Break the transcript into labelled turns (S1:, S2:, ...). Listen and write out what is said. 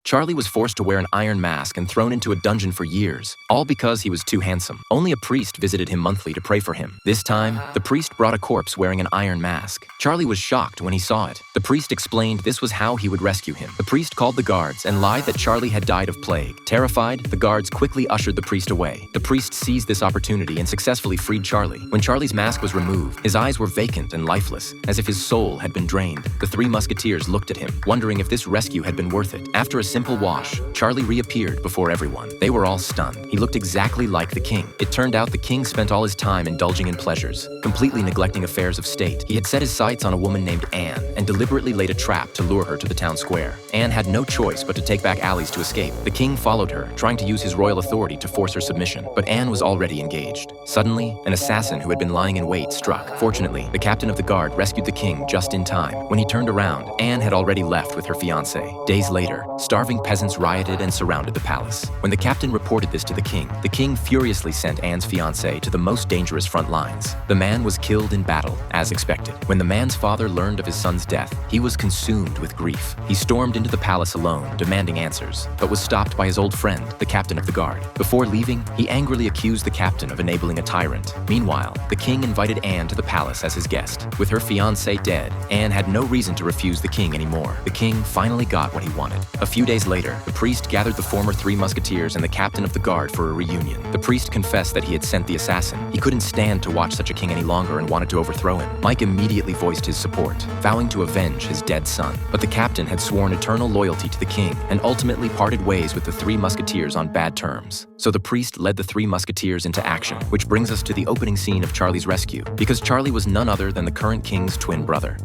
S1: Charlie was forced to wear an iron mask and thrown into a dungeon for years, all because he was too handsome. Only a priest visited him monthly to pray for him. This time, the priest brought a corpse wearing an iron mask. Charlie was shocked when he saw it. The priest explained this was how he would rescue him. The priest called the guards and lied that Charlie had died of plague. Terrified, the guards quickly ushered the priest away. The priest seized this opportunity and successfully freed Charlie. When Charlie's mask was removed, his eyes were vacant and lifeless, as if his soul had been drained. The three musketeers looked at him, wondering if this rescue had been worth it. After a simple wash, Charlie reappeared before everyone. They were all stunned. He looked exactly like the king. It turned out the king spent all his time indulging in pleasures, completely neglecting affairs of state. He had set his sights on a woman named Anne and deliberately laid a trap to lure her to the town square. Anne had no choice but to take back alleys to escape. The king followed her, trying to use his royal authority to force her submission, but Anne was already engaged. Suddenly, an assassin who had been lying in wait struck. Fortunately, the captain of the guard rescued the king just in time. When he turned around, Anne had already left with her fiancé. Days later, starving peasants rioted and surrounded the palace. When the captain reported this to the king furiously sent Anne's fiancé to the most dangerous front lines. The man was killed in battle, as expected. When the man's father learned of his son's death, he was consumed with grief. He stormed into the palace alone, demanding answers, but was stopped by his old friend, the captain of the guard. Before leaving, he angrily accused the captain of enabling a tyrant. Meanwhile, the king invited Anne to the palace as his guest. With her fiancé dead, Anne had no reason to refuse the king anymore. The king finally got what he wanted. A few days later, the priest gathered the former three musketeers and the captain of the guard for a reunion. The priest confessed that he had sent the assassin. He couldn't stand to watch such a king any longer and wanted to overthrow him. Mike immediately voiced his support, vowing to avenge his dead son. But the captain had sworn eternal loyalty to the king and ultimately parted ways with the three musketeers on bad terms. So the priest led the three musketeers into action, which brings us to the opening scene of Charlie's rescue, because Charlie was none other than the current king's twin brother.